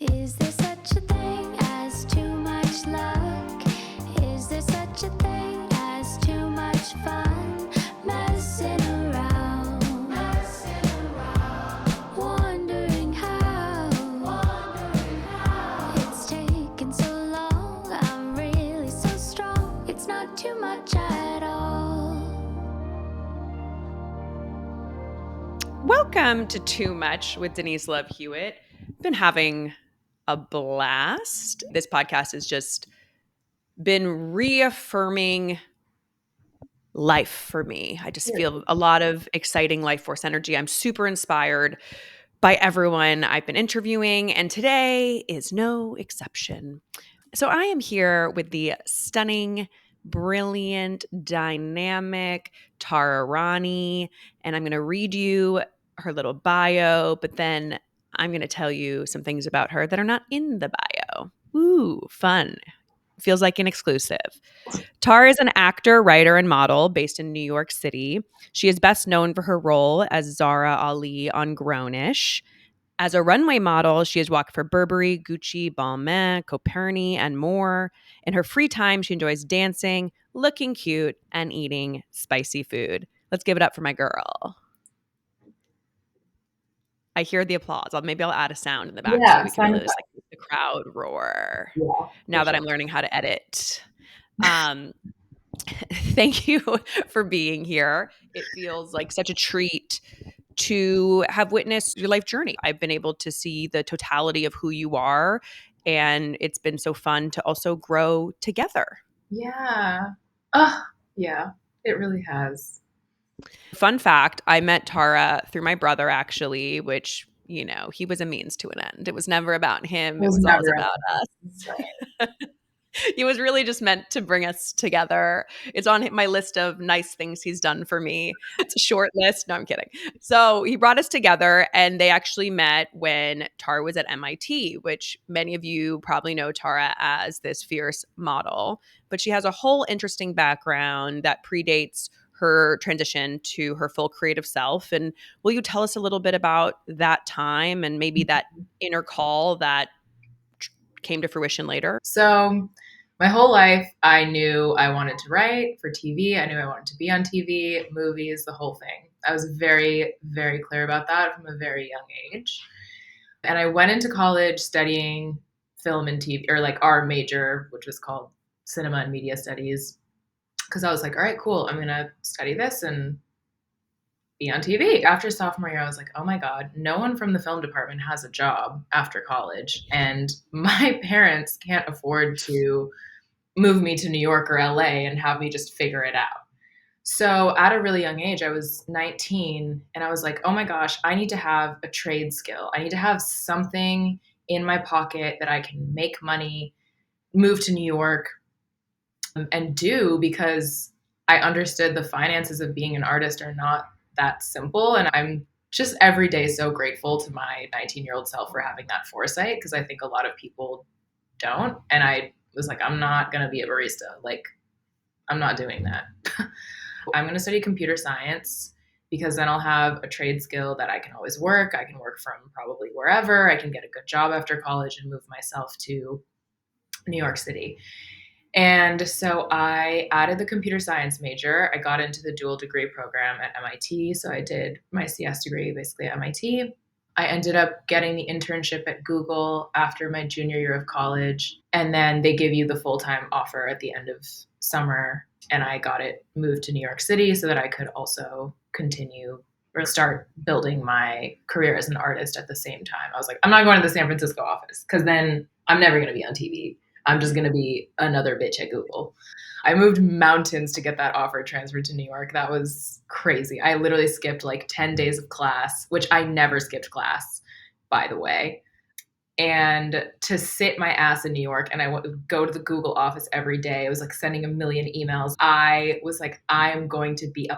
Is there such a thing as too much luck? Is there such a thing as too much fun? Messing around, wondering how it's taken so long. I'm really so strong. It's not too much at all. Welcome to Too Much with Denise Love Hewitt. Been having a blast. This podcast has just been reaffirming life for me. I just feel a lot of exciting life force energy. I'm super inspired by everyone I've been interviewing, and today is no exception. So I am here with the stunning, brilliant, dynamic Tara Raani, and I'm going to read you her little bio, but then I'm going to tell you some things about her that are not in the bio. Ooh, fun. Feels like an exclusive. Tara is an actor, writer, and model based in New York City. She is best known for her role as Zaara Ali on Grownish. As a runway model, she has walked for Burberry, Gucci, Balmain, Coperni, and more. In her free time, she enjoys dancing, looking cute, and eating spicy food. Let's give it up for my girl. I hear the applause. Maybe I'll add a sound in the back so we can really just like the crowd roar. Yeah, now that I'm learning how to edit. Thank you for being here. It feels like such a treat to have witnessed your life journey. I've been able to see the totality of who you are, and it's been so fun to also grow together. Yeah. Yeah, it really has. Fun fact, I met Tara through my brother, actually, which, you know, he was a means to an end. It was never about him. It was always about us. Right. He was really just meant to bring us together. It's on my list of nice things he's done for me. It's a short list. No, I'm kidding. So he brought us together, and they actually met when Tara was at MIT, which many of you probably know Tara as this fierce model. But she has a whole interesting background that predates her transition to her full creative self. And will you tell us a little bit about that time and maybe that inner call that came to fruition later? So my whole life, I knew I wanted to write for TV. I knew I wanted to be on TV, movies, the whole thing. I was very, very clear about that from a very young age. And I went into college studying film and TV, or like our major, which was called cinema and media studies, because I was like, all right, cool. I'm going to study this and be on TV. After sophomore year, I was like, oh my God, no one from the film department has a job after college. And my parents can't afford to move me to New York or LA and have me just figure it out. So at a really young age, I was 19, and I was like, oh my gosh, I need to have a trade skill. I need to have something in my pocket that I can make money, move to New York, and do, because I understood the finances of being an artist are not that simple. And I'm just every day so grateful to my 19-year-old self for having that foresight, because I think a lot of people don't. And I was like, I'm not going to be a barista. Like, I'm not doing that. I'm going to study computer science, because then I'll have a trade skill that I can always work. I can work from probably wherever. I can get a good job after college and move myself to New York City. And so I added the computer science major. I got into the dual degree program at MIT. So I did my CS degree basically at MIT. I ended up getting the internship at Google after my junior year of college. And then they give you the full-time offer at the end of summer. And I got it moved to New York City so that I could also continue or start building my career as an artist at the same time. I was like, I'm not going to the San Francisco office, because then I'm never going to be on TV. I'm just going to be another bitch at Google. I moved mountains to get that offer transferred to New York. That was crazy. I literally skipped like 10 days of class, which I never skipped class, by the way. And to sit my ass in New York, and I would go to the Google office every day. I was like sending a million emails. I was like, I'm going to be an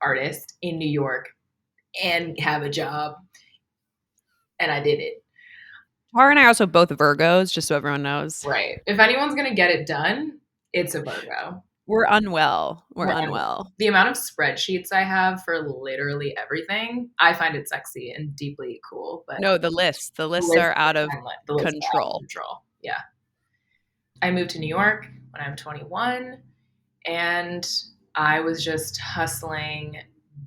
artist in New York and have a job. And I did it. Tara and I are also both Virgos, just so everyone knows. Right. If anyone's going to get it done, it's a Virgo. We're unwell. We're We're unwell. The amount of spreadsheets I have for literally everything, I find it sexy and deeply cool. But No, the lists. The the lists list are out of the list is out of control. control. Yeah. I moved to New York when I'm 21, and I was just hustling,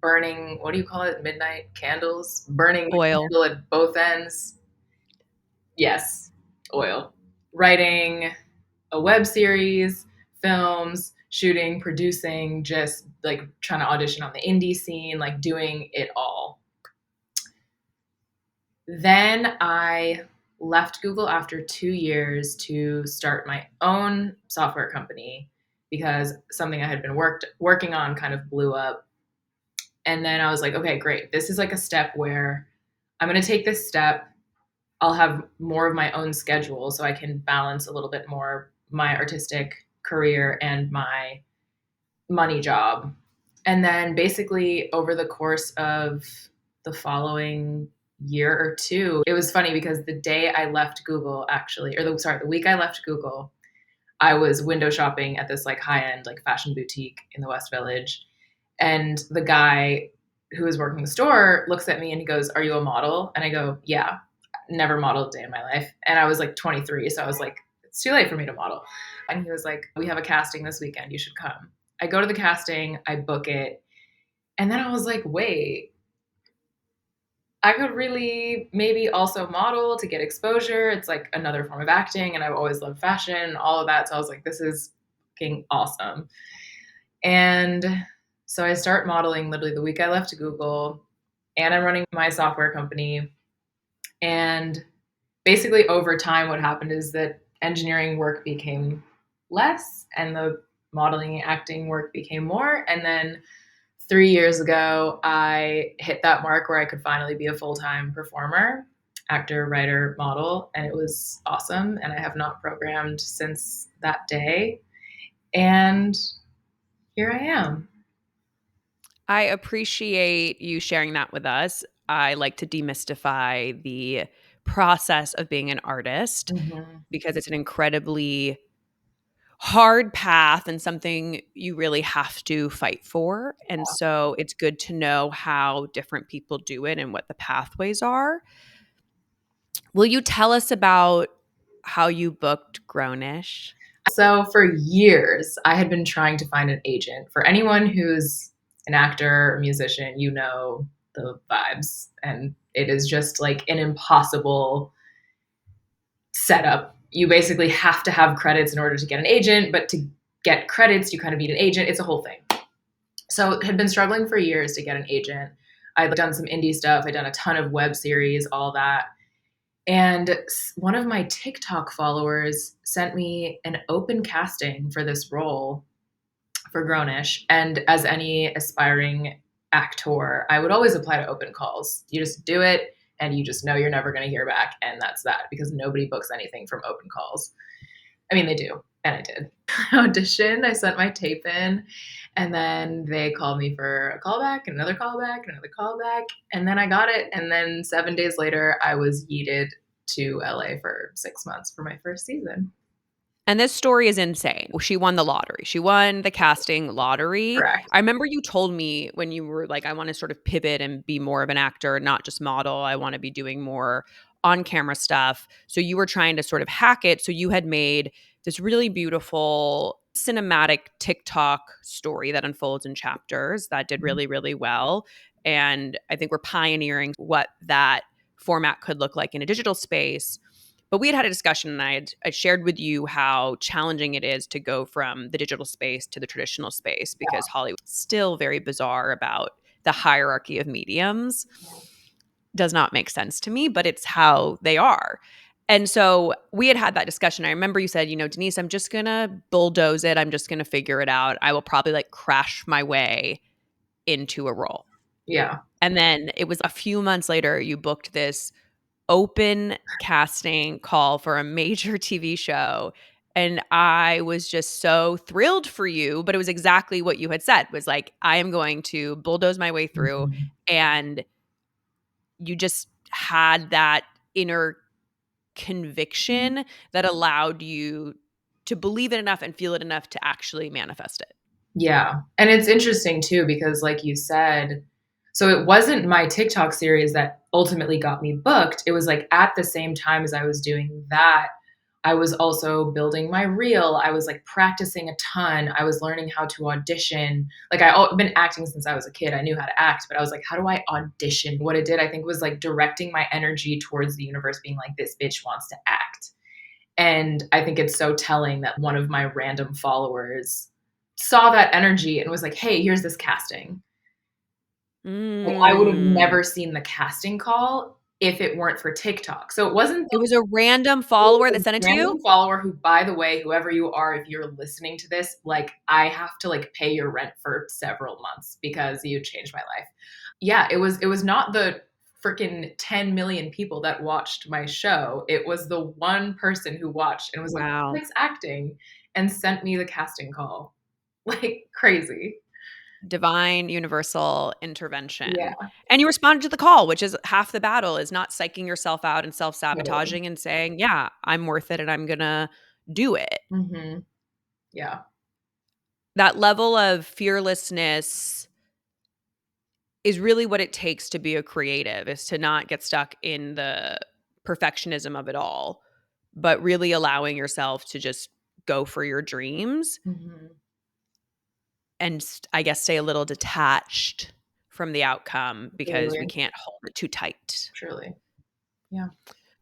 burning, what do you call it? Midnight candles? Burning the Oil. candle at both ends. Yes, oil. Writing a web series, films, shooting, producing, just like trying to audition on the indie scene, like doing it all. Then I left Google after 2 years to start my own software company because something I had been working on kind of blew up. And then I was like, okay, great. This is like a step where I'm going to take this step. I'll have more of my own schedule so I can balance a little bit more my artistic career and my money job. And then basically over the course of the following year or two, it was funny because the day I left Google actually, the week I left Google, I was window shopping at this like high-end like fashion boutique in the West Village. And the guy who was working the store looks at me and he goes, "Are you a model?" And I go, "Yeah, never modeled a day in my life." And I was like 23, so I was like, it's too late for me to model. And he was like, "We have a casting this weekend. You should come." I go to the casting, I book it. And then I was like, wait, I could really maybe also model to get exposure. It's like another form of acting. And I've always loved fashion and all of that. So I was like, this is fucking awesome. And so I start modeling literally the week I left Google, and I'm running my software company. And basically over time, what happened is that engineering work became less and the modeling and acting work became more. And then 3 years ago, I hit that mark where I could finally be a full-time performer, actor, writer, model, and it was awesome. And I have not programmed since that day. And here I am. I appreciate you sharing that with us. I like to demystify the process of being an artist because it's an incredibly hard path and something you really have to fight for. And so it's good to know how different people do it and what the pathways are. Will you tell us about how you booked Grownish? So for years, I had been trying to find an agent. For anyone who's an actor or musician, you know the vibes. And it is just like an impossible setup. You basically have to have credits in order to get an agent, but to get credits, you kind of need an agent. It's a whole thing. So had been struggling for years to get an agent. I'd done some indie stuff. I'd done a ton of web series, all that. And one of my TikTok followers sent me an open casting for this role for Grownish. And as any aspiring actor, I would always apply to open calls. You just do it and you just know you're never going to hear back. And that's that, because nobody books anything from open calls. I mean, they do. And I did. I auditioned. I sent my tape in. And then they called me for a callback, another callback, another callback. And then I got it. And then 7 days later, I was yeeted to LA for 6 months for my first season. And this story is insane. She won the lottery. She won the casting lottery. Correct. I remember you told me when you were like, I want to sort of pivot and be more of an actor, not just model. I want to be doing more on-camera stuff. So you were trying to sort of hack it. So you had made this really beautiful cinematic TikTok story that unfolds in chapters that did really, really well. And I think we're pioneering what that format could look like in a digital space. But we had had a discussion, and I shared with you how challenging it is to go from the digital space to the traditional space because Hollywood's still very bizarre about the hierarchy of mediums. Does not make sense to me, but it's how they are. And so we had had that discussion. I remember you said, Denise, I'm just going to bulldoze it. I'm just going to figure it out. I will probably like crash my way into a role. Yeah. And then it was a few months later, you booked this open casting call for a major TV show. And I was just so thrilled for you, but it was exactly what you had said, was like, I am going to bulldoze my way through. Mm-hmm. And you just had that inner conviction that allowed you to believe it enough and feel it enough to actually manifest it. Yeah. And it's interesting too, because like you said, so it wasn't my TikTok series that ultimately got me booked. It was like at the same time as I was doing that, I was also building my reel. I was like practicing a ton. I was learning how to audition. Like I've been acting since I was a kid. I knew how to act, but I was like, how do I audition? What it did, I think, was like directing my energy towards the universe being like, this bitch wants to act. And I think it's so telling that one of my random followers saw that energy and was like, hey, here's this casting. Like, I would have Mm. never seen the casting call if it weren't for TikTok. So it wasn't It was a random it follower was that sent it a to you? random follower who, by the way, whoever you are, if you're listening to this, like, I have to, like, pay your rent for several months because you changed my life. Yeah, it was not the freaking 10 million people that watched my show. It was the one person who watched and was like, Wow. "Nick's acting," and sent me the casting call. Like, crazy. Divine universal intervention. Yeah, And you responded to the call, which is half the battle, is not psyching yourself out and totally. self-sabotaging and saying, "Yeah, I'm worth it and I'm gonna do it." Mhm. Yeah, That level of fearlessness is really what it takes to be a creative, is to not get stuck in the perfectionism of it all, but really allowing yourself to just go for your dreams mhm. and I guess stay a little detached from the outcome because we Truly, can't hold it too tight. truly. Yeah.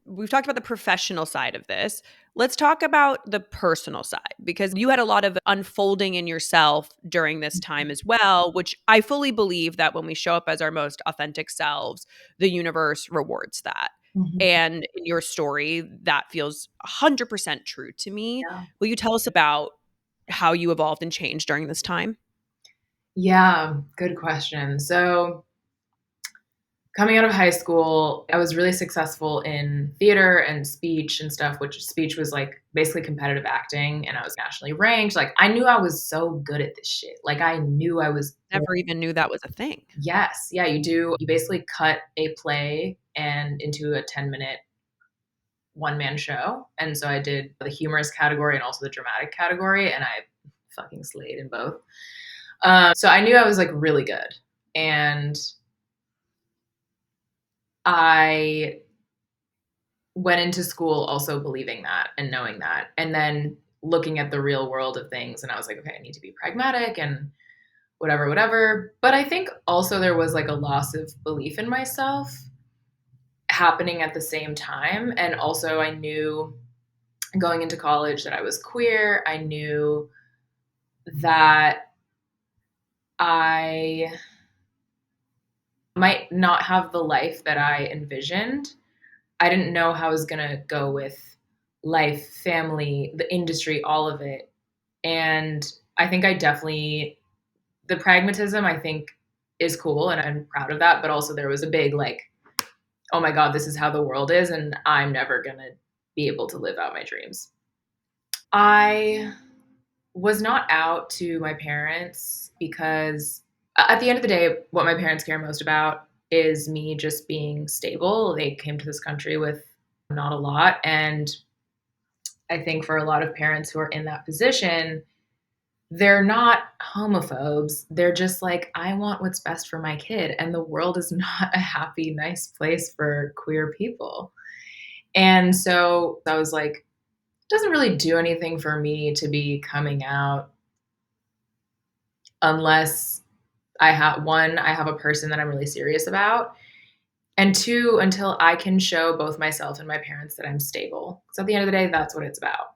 We've talked about the professional side of this. Let's talk about the personal side because you had a lot of unfolding in yourself during this time as well, which I fully believe that when we show up as our most authentic selves, the universe rewards that. Mhm. And in your story, that feels 100% true to me. Yeah. Will you tell us about how you evolved and changed during this time? Yeah, good question. So, coming out of high school, I was really successful in theater and speech and stuff, which speech was like basically competitive acting, and I was nationally ranked. Like, I knew I was so good at this shit. Like, I knew I was good. Never even knew that was a thing. Yes. Yeah, you do. You basically cut a play and into a 10-minute one-man show. And so I did the humorous category and also the dramatic category, and I fucking slayed in both. So I knew I was like really good. And I went into school also believing that and knowing that. And then looking at the real world of things. And I was like, okay, I need to be pragmatic and whatever, whatever. But I think also there was like a loss of belief in myself happening at the same time. And also, I knew going into college that I was queer. I knew that I might not have the life that I envisioned. I didn't know how I was going to go with life, family, the industry, all of it. And I think I definitely, the pragmatism, I think, is cool. And I'm proud of that. But also, there was a big, like, oh my God, this is how the world is. And I'm never going to be able to live out my dreams. I was not out to my parents because at the end of the day, what my parents care most about is me just being stable. They came to this country with not a lot. And I think for a lot of parents who are in that position, they're not homophobes. They're just like, I want what's best for my kid. And the world is not a happy, nice place for queer people. And so I was like, it doesn't really do anything for me to be coming out unless I have a person that I'm really serious about. And two, until I can show both myself and my parents that I'm stable. So at the end of the day, that's what it's about.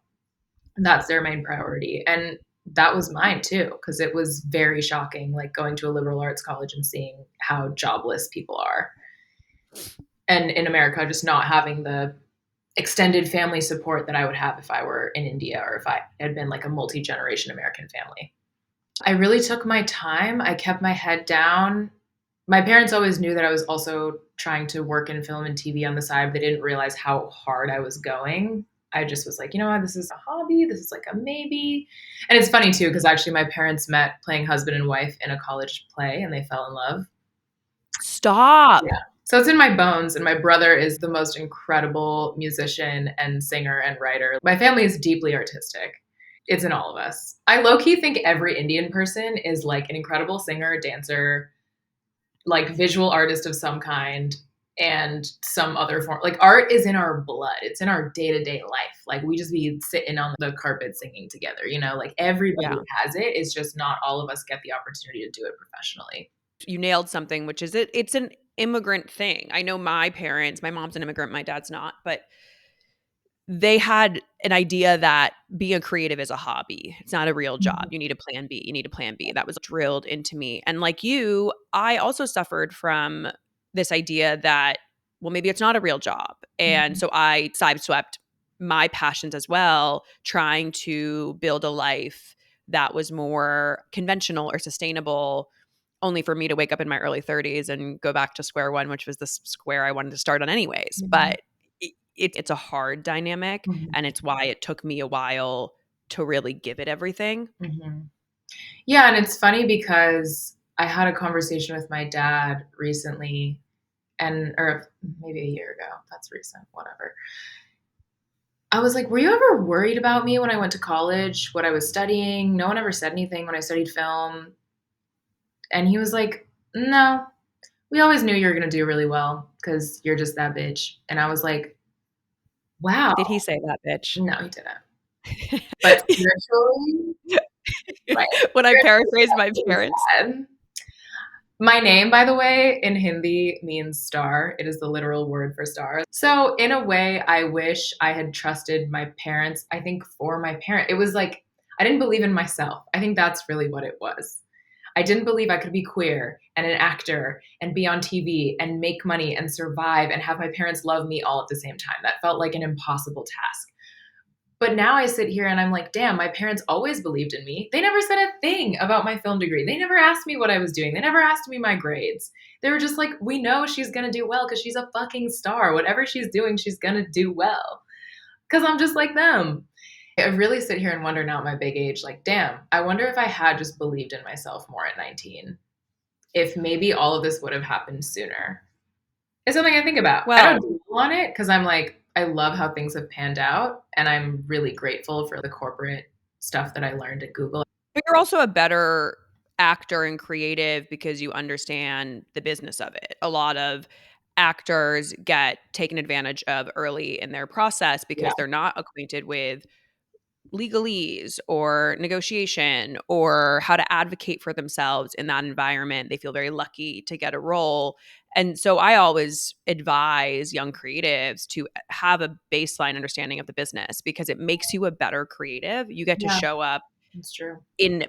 That's their main priority. And that was mine too, because it was very shocking, like going to a liberal arts college and seeing how jobless people are. And in America, just not having the extended family support that I would have if I were in India or if I had been like a multi generation American family. I really took my time. I kept my head down. My parents always knew that I was also trying to work in film and TV on the side, but they didn't realize how hard I was going. I just was like, you know what, this is a hobby. This is like a maybe. And it's funny too, because actually my parents met playing husband and wife in a college play and they fell in love. Stop. Yeah. So it's in my bones. And my brother is the most incredible musician and singer and writer. My family is deeply artistic. It's in all of us. I low-key think every Indian person is like an incredible singer, dancer, like visual artist of some kind, and some other form. Like art is in our blood. It's in our day-to-day life. Like we just be sitting on the carpet singing together, you know, like everybody Yeah. has it. It's just not all of us get the opportunity to do it professionally. You nailed something, which is it's an immigrant thing. I know my parents, my mom's an immigrant, my dad's not, but they had an idea that being a creative is a hobby. It's not a real job. Mhm. You need a plan B. You need a plan B. That was drilled into me. And like you, I also suffered from this idea that, well, maybe it's not a real job. And Mhm. so I sideswept my passions as well, trying to build a life that was more conventional or sustainable, only for me to wake up in my early 30s and go back to square one, which was the square I wanted to start on anyways. Mhm. But it's a hard dynamic, Mhm. and it's why it took me a while to really give it everything. Mhm. Yeah, and it's funny because I had a conversation with my dad recently, and or maybe a year ago. That's recent, whatever. I was like, "Were you ever worried about me when I went to college, what I was studying?" No one ever said anything when I studied film. And he was like, "No, we always knew you were gonna do really well because you're just that bitch." And I was like, "Wow." Did he say that, bitch? No, he didn't. But spiritually, right, When I paraphrase my spiritually, parents. sad. My name, by the way, in Hindi means star. It is the literal word for star. So, in a way, I wish I had trusted my parents. I think for my parent, it was like I didn't believe in myself. I think that's really what it was. I didn't believe I could be queer and an actor and be on TV and make money and survive and have my parents love me all at the same time. That felt like an impossible task. But now I sit here and I'm like, damn, my parents always believed in me. They never said a thing about my film degree. They never asked me what I was doing. They never asked me my grades. They were just like, we know she's going to do well because she's a fucking star. Whatever she's doing, she's going to do well. Because I'm just like them. I really sit here and wonder now at my big age, like, damn, I wonder if I had just believed in myself more at 19, if maybe all of this would have happened sooner. It's something I think about. I don't Well, dwell on it because I'm like, I love how things have panned out, and I'm really grateful for the corporate stuff that I learned at Google. but you're also a better actor and creative because you understand the business of it. A lot of actors get taken advantage of early in their process Yeah, because they're not acquainted with legalese or negotiation or how to advocate for themselves in that environment. They feel very lucky to get a role. And so I always advise young creatives to have a baseline understanding of the business because it makes you a better creative. You get to yeah, show up that's true. in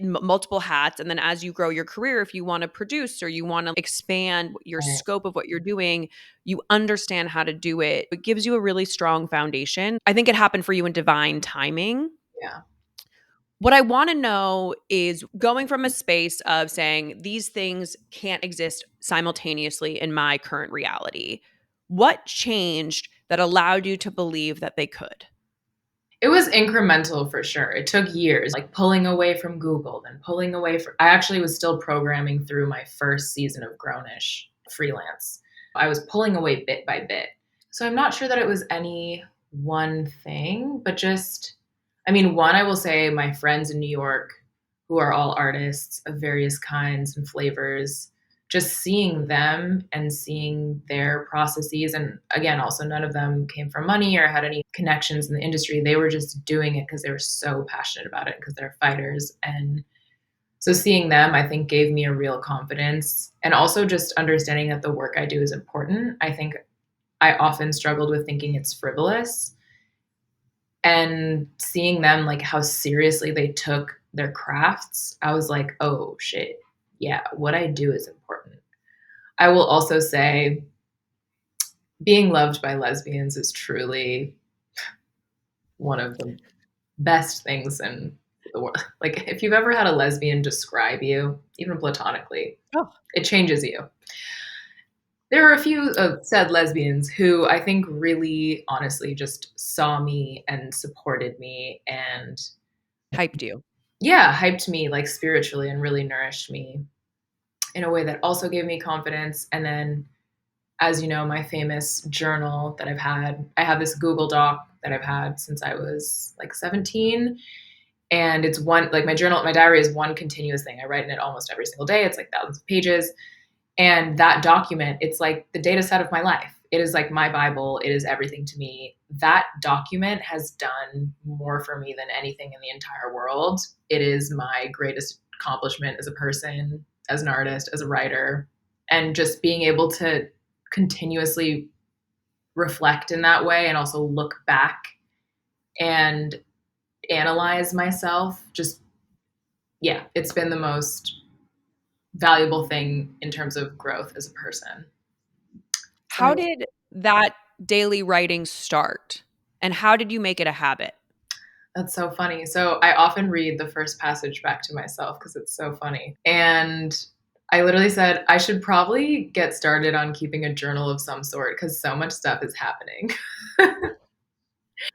multiple hats, and then as you grow your career, if you want to produce or you want to expand your Right. scope of what you're doing, you understand how to do it. It gives you a really strong foundation. I think it happened for you in divine timing. Yeah. What I want to know is going from a space of saying these things can't exist simultaneously in my current reality. What changed that allowed you to believe that they could? It was incremental for sure. It took years, like pulling away from Google, then pulling away from. I actually was still programming through my first season of Grownish freelance. I was pulling away bit by bit. So I'm not sure that it was any one thing, but just, I mean, one, I will say my friends in New York who are all artists of various kinds and flavors, just seeing them and seeing their processes. And again, also, none of them came from money or had any connections in the industry. They were just doing it because they were so passionate about it because they're fighters. And so seeing them, I think, gave me a real confidence. And also just understanding that the work I do is important. I think I often struggled with thinking it's frivolous, and seeing them, like, how seriously they took their crafts, I was like, oh shit, yeah, what I do is important. I will also say being loved by lesbians is truly one of the best things in the world. Like, if you've ever had a lesbian describe you, even platonically, Oh, it changes you. There are a few said lesbians who I think really honestly just saw me and supported me and, hyped you. yeah, hyped me like spiritually and really nourished me in a way that also gave me confidence. And then, as you know, my famous journal that I have this Google Doc that I've had since I was like 17. And it's one, like my journal, my diary is one continuous thing. I write in it almost every single day. It's like thousands of pages. And that document, it's like the data set of my life. It is like my Bible. It is everything to me. That document has done more for me than anything in the entire world. It is my greatest accomplishment as a person, as an artist, as a writer. And just being able to continuously reflect in that way and also look back and analyze myself, just, yeah, it's been the most valuable thing in terms of growth as a person. How So did that daily writing start? And how did you make it a habit? that's so funny. So I often read the first passage back to myself because it's so funny. And I literally said, I should probably get started on keeping a journal of some sort because so much stuff is happening.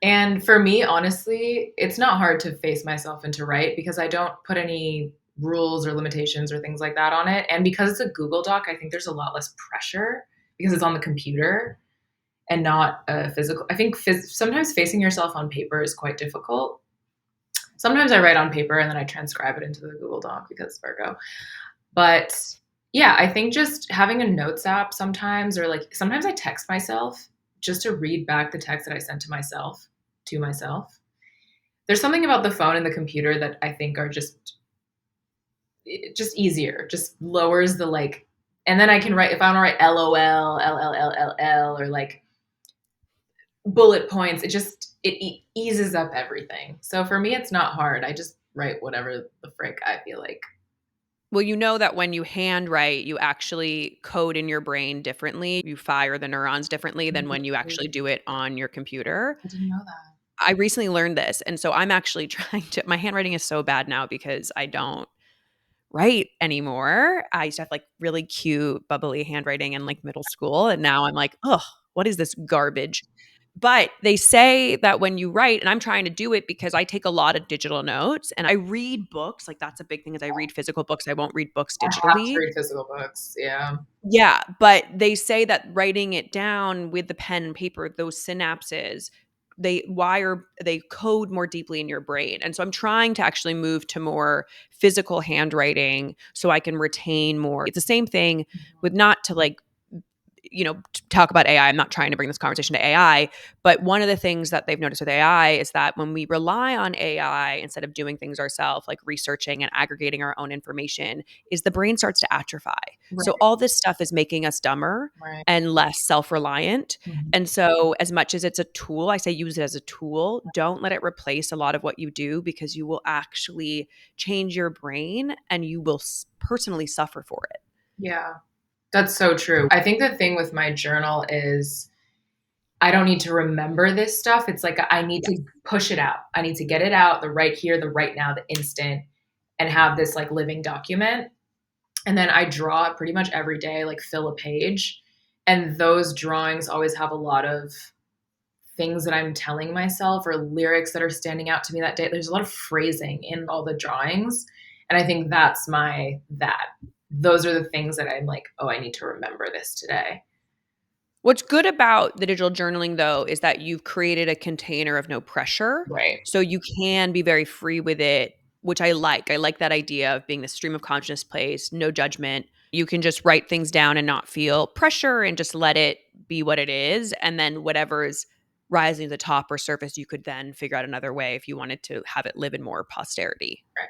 And for me, honestly, it's not hard to face myself and to write because I don't put any rules or limitations or things like that on it. And because it's a Google Doc, I think there's a lot less pressure because it's on the computer and not a physical. I think sometimes facing yourself on paper is quite difficult. Sometimes I write on paper and then I transcribe it into the Google Doc because Virgo. But yeah, I think just having a notes app sometimes, or like sometimes I text myself just to read back the text that I sent to myself. There's something about the phone and the computer that I think are just easier, just lowers the like, and then I can write, if I want to write LOL, LLLLL, or like bullet points, it eases up everything. So for me, it's not hard. I just write whatever the frick I feel like. Well, you know that when you handwrite, you actually code in your brain differently. You fire the neurons differently than when you actually do it on your computer. I didn't know that. I recently learned this. And so I'm actually trying to, my handwriting is so bad now because I don't write anymore. I used to have like really cute, bubbly handwriting in like middle school. And now I'm like, oh, what is this garbage? But they say that when you write, and I'm trying to do it because I take a lot of digital notes and I read books. Like that's a big thing is I read physical books. I won't read books I have to digitally. read physical books. Yeah. Yeah, but they say that writing it down with the pen and paper, those synapses, they code more deeply in your brain. And so I'm trying to actually move to more physical handwriting so I can retain more. It's the same thing with not to like talk about AI. I'm not trying to bring this conversation to AI, but one of the things that they've noticed with AI is that when we rely on AI instead of doing things ourselves, like researching and aggregating our own information, is the brain starts to atrophy. Right. So all this stuff is making us dumber Right. and less self-reliant. Mhm. And so as much as it's a tool, I say use it as a tool. Don't let it replace a lot of what you do because you will actually change your brain and you will personally suffer for it. Yeah. That's so true. I think the thing with my journal is I don't need to remember this stuff. It's like I need to push it out. I need to get it out, the right here, the right now, the instant, and have this like living document. And then I draw pretty much every day, like fill a page. And those drawings always have a lot of things that I'm telling myself or lyrics that are standing out to me that day. There's a lot of phrasing in all the drawings. And I think that's those are the things that I'm like, oh, I need to remember this today. What's good about the digital journaling, though, is that you've created a container of no pressure. Right. So you can be very free with it, which I like. I like that idea of being the stream of consciousness place, no judgment. You can just write things down and not feel pressure and just let it be what it is. And then whatever's rising to the top or surface, you could then figure out another way if you wanted to have it live in more posterity. Right.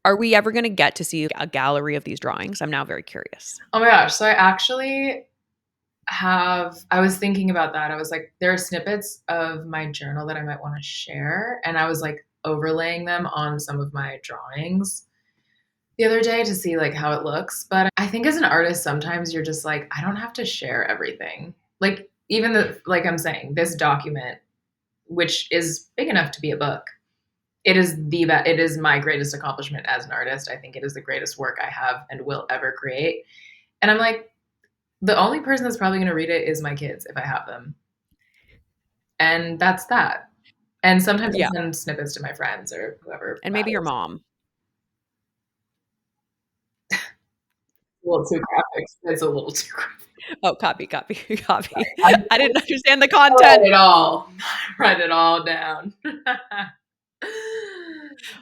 Are we ever going to get to see a gallery of these drawings? I'm now very curious. Oh my gosh. So I actually I was thinking about that. I was like, there are snippets of my journal that I might want to share. And I was like overlaying them on some of my drawings the other day to see like how it looks. But I think as an artist, sometimes you're just like, I don't have to share everything. Like even like I'm saying, this document, which is big enough to be a book, it is my greatest accomplishment as an artist. I think it is the greatest work I have and will ever create. And I'm like, the only person that's probably going to read it is my kids if I have them. And that's that. And sometimes I send snippets to my friends or whoever. And maybe your mom. A little too graphic. It's a little too graphic. Oh, copy. Sorry. I didn't understand the content. Write it all down.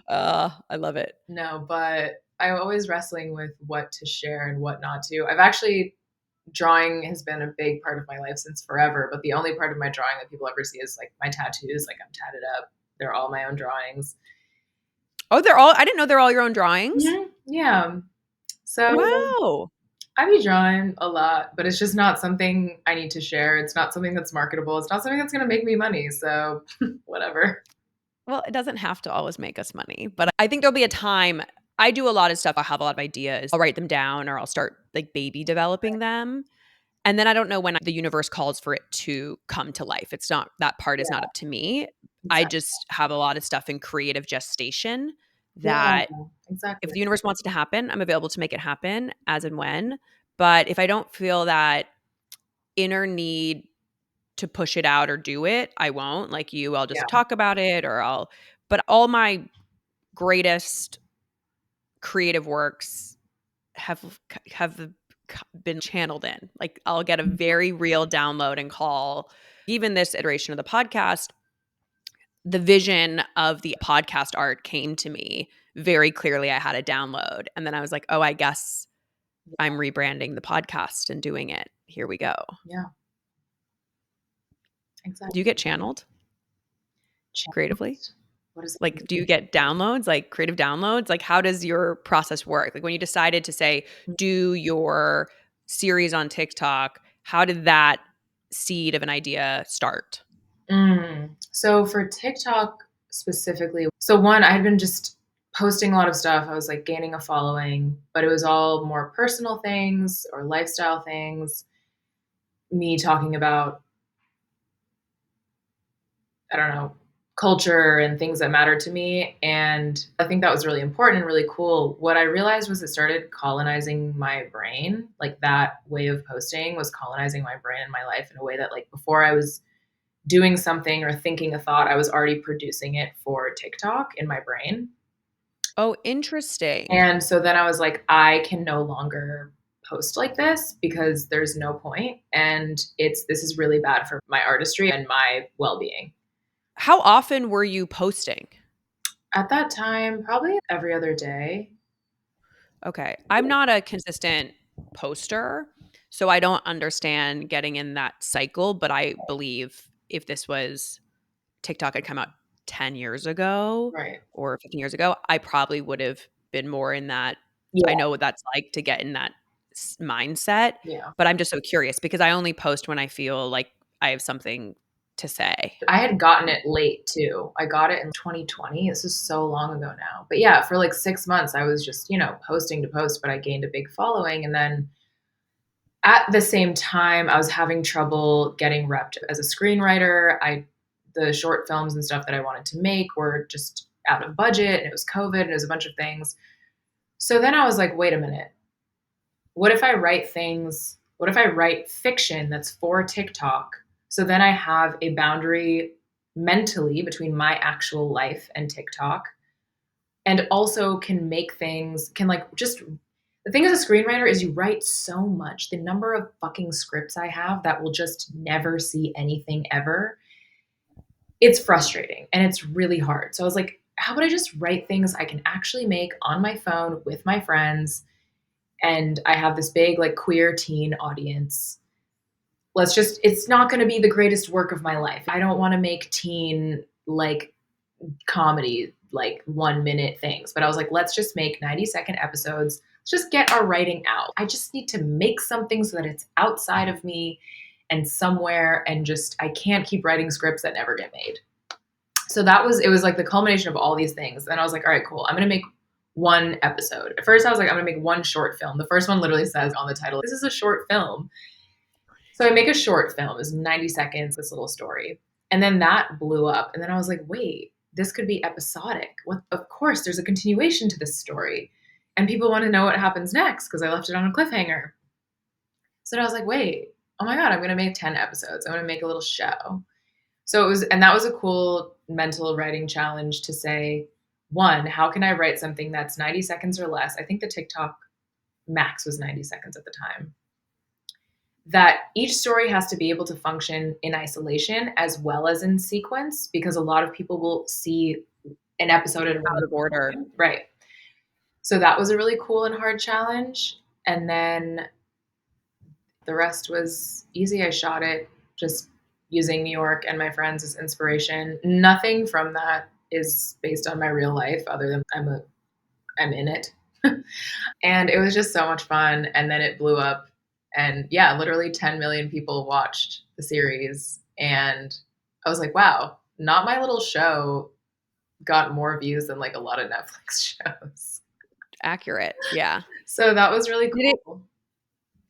I love it. No, but I'm always wrestling with what to share and what not to. Drawing has been a big part of my life since forever, but the only part of my drawing that people ever see is like my tattoos. Like I'm tatted up. They're all my own drawings. Oh, I didn't know they're all your own drawings. Yeah. So Wow. I be drawing a lot, but it's just not something I need to share. It's not something that's marketable. It's not something that's going to make me money. So whatever. Well, it doesn't have to always make us money, but I think there'll be a time. I do a lot of stuff. I have a lot of ideas. I'll write them down or I'll start like baby developing them. And then I don't know when the universe calls for it to come to life. It's not, that part is not Yeah, up to me. I exactly. just have a lot of stuff in creative gestation Yeah, that if exactly. the universe wants it to happen, I'm available to make it happen as and when. But if I don't feel that inner need to push it out or do it, I won't. Like you, I'll Yeah, just talk about it but all my greatest creative works have been channeled in. Like I'll get a very real download and call. Even this iteration of the podcast, the vision of the podcast art came to me very clearly. I had a download and then I was like, "Oh, I guess I'm rebranding the podcast and doing it. Here we go." yeah, Do you exactly. get channeled creatively? Channels. What is Like, do you get downloads, like creative downloads? Like, how does your process work? Like, when you decided to say, it? do your series on TikTok, how did that seed of an idea start? So for TikTok specifically, so one, I had been just posting a lot of stuff. I was like gaining a following, but it was all more personal things or lifestyle things. Me talking about, I don't know, culture and things that matter to me. And I think that was really important and really cool. What I realized was it started colonizing my brain. Like that way of posting was colonizing my brain and my life in a way that, like, before I was doing something or thinking a thought, I was already producing it for TikTok in my brain. Oh, interesting. And so then I was like, I can no longer post like this because there's no point. And this is really bad for my artistry and my well being. How often were you posting? At that time, probably every other day. Okay. I'm not a consistent poster, so I don't understand getting in that cycle, but I believe if this was TikTok had come out 10 years ago Right. or 15 years ago, I probably would have been more in that. I Yeah. know what that's like to get in that mindset, Yeah. but I'm just so curious because I only post when I feel like I have something to say. I had gotten it late too. I got it in 2020. This is so long ago now. But yeah, for like 6 months, I was just, posting to post, but I gained a big following. And then at the same time, I was having trouble getting repped as a screenwriter. The short films and stuff that I wanted to make were just out of budget, and it was COVID, and it was a bunch of things. So then I was like, wait a minute. What if I write things? What if I write fiction that's for TikTok? So then I have a boundary mentally between my actual life and TikTok, and also can make things, can like just the thing as a screenwriter is you write so much. The number of fucking scripts I have that will just never see anything ever, it's frustrating and it's really hard. So I was like, how about I just write things I can actually make on my phone with my friends? And I have this big, like, queer teen audience. It's not going to be the greatest work of my life. I don't want to make teen, like, comedy, like 1 minute things. But I was like, let's just make 90-second episodes. Let's just get our writing out. I just need to make something so that it's outside of me and somewhere, and just, I can't keep writing scripts that never get made. So it was like the culmination of all these things. And I was like, all right, cool. I'm going to make one episode. At first I was like, I'm going to make one short film. The first one literally says on the title, this is a short film. So I make a short film. It's 90 seconds, this little story. And then that blew up. And then I was like, wait, this could be episodic. Of course, there's a continuation to this story. And people want to know what happens next because I left it on a cliffhanger. So I was like, wait, oh my God, I'm going to make 10 episodes. I'm going to make a little show. And that was a cool mental writing challenge to say, one, how can I write something that's 90 seconds or less? I think the TikTok max was 90 seconds at the time. That each story has to be able to function in isolation as well as in sequence, because a lot of people will see an episode at a Out of order. time. Right. So that was a really cool and hard challenge. And then the rest was easy. I shot it just using New York and my friends as inspiration. Nothing from that is based on my real life other than I'm in it. And it was just so much fun. And then it blew up. And yeah, literally 10 million people watched the series. And I was like, wow, not my little show got more views than like a lot of Netflix shows. Accurate. Yeah. So that was really Did cool.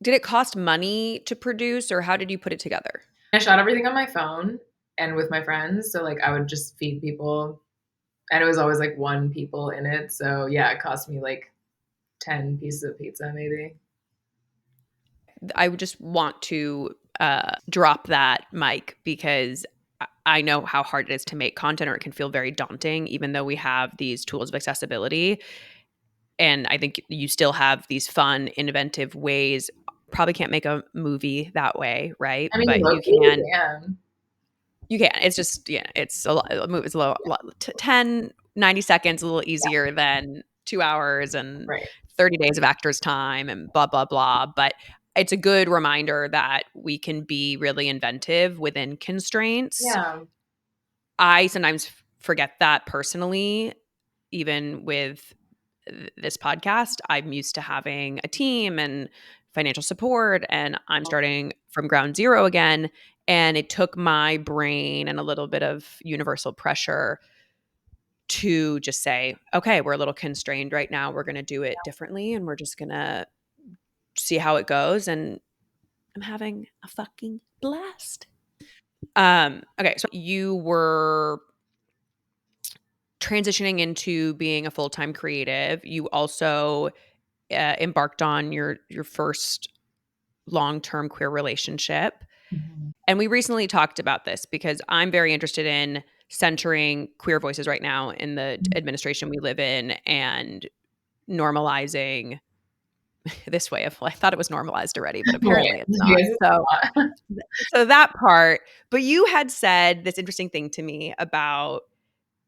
Did it cost money to produce, or how did you put it together? I shot everything on my phone and with my friends. So like I would just feed people. And it was always like one people in it. So yeah, it cost me like 10 pieces of pizza maybe. I would just want to drop that mic because I know how hard it is to make content, or it can feel very daunting, even though we have these tools of accessibility. And I think you still have these fun, inventive ways. Probably can't make a movie that way, right? I mean, But you low-key, can. yeah. You can. It's just, yeah, it's a lot. A movie is a lot 10, 90 seconds, a little easier than 2 hours and Right. 30 days of actor's time and blah, blah, blah. But it's a good reminder that we can be really inventive within constraints. Yeah. I sometimes forget that personally, even with this podcast. I'm used to having a team and financial support, and I'm starting from ground zero again. And it took my brain and a little bit of universal pressure to just say, okay, we're a little constrained right now. We're going to do it differently, and we're just going to see how it goes. And I'm having a fucking blast. Okay, so you were transitioning into being a full-time creative. You also embarked on your first long-term queer relationship. Mm-hmm. And we recently talked about this because I'm very interested in centering queer voices right now in the administration we live in and normalizing this way of life. I thought it was normalized already, but apparently Right. it's not. Yes, it's So not. so that part, but you had said this interesting thing to me about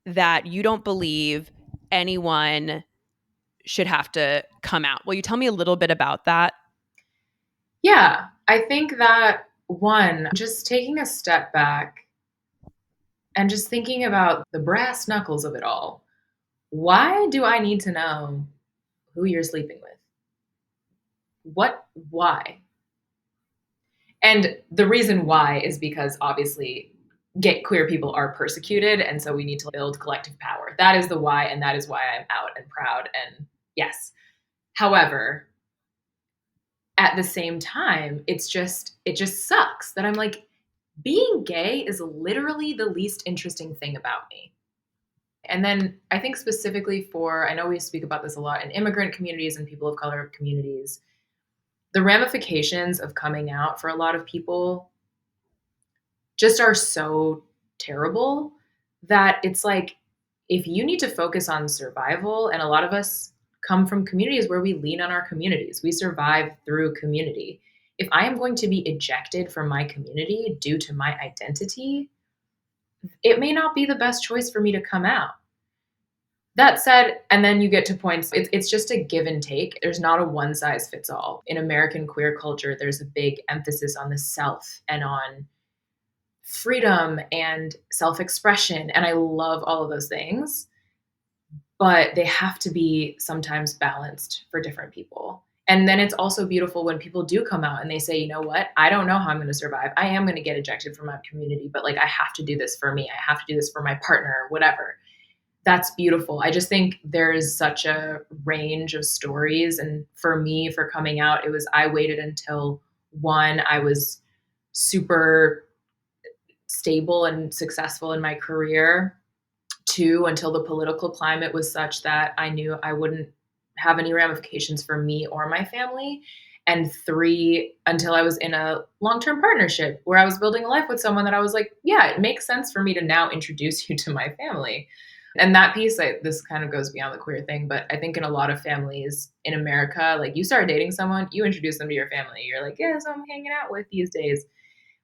that you don't believe anyone should have to come out. Will you tell me a little bit about that? Yeah, I think that one, just taking a step back and just thinking about the brass knuckles of it all. Why do I need to know who you're sleeping with? Why? And the reason why is because obviously queer people are persecuted. And so we need to build collective power. That is the why. And that is why I'm out and proud. And yes. However, at the same time, it just sucks that I'm like, being gay is literally the least interesting thing about me. And then I think specifically for, I know we speak about this a lot in immigrant communities and people of color communities, the ramifications of coming out for a lot of people just are so terrible that it's like, if you need to focus on survival, and a lot of us come from communities where we lean on our communities, we survive through community. If I am going to be ejected from my community due to my identity, it may not be the best choice for me to come out. That said, and then you get to points, it's just a give and take. There's not a one size fits all. In American queer culture, there's a big emphasis on the self and on freedom and self-expression. And I love all of those things, but they have to be sometimes balanced for different people. And then it's also beautiful when people do come out and they say, you know what, I don't know how I'm going to survive. I am going to get ejected from my community, but like, I have to do this for me. I have to do this for my partner, whatever. That's beautiful. I just think there is such a range of stories. And for me, for coming out, I waited until one, I was super stable and successful in my career. Two, until the political climate was such that I knew I wouldn't have any ramifications for me or my family. And three, until I was in a long-term partnership where I was building a life with someone that I was like, yeah, it makes sense for me to now introduce you to my family. And that piece, this kind of goes beyond the queer thing, but I think in a lot of families in America, like you start dating someone, you introduce them to your family. You're like, yeah, so I'm hanging out with these days.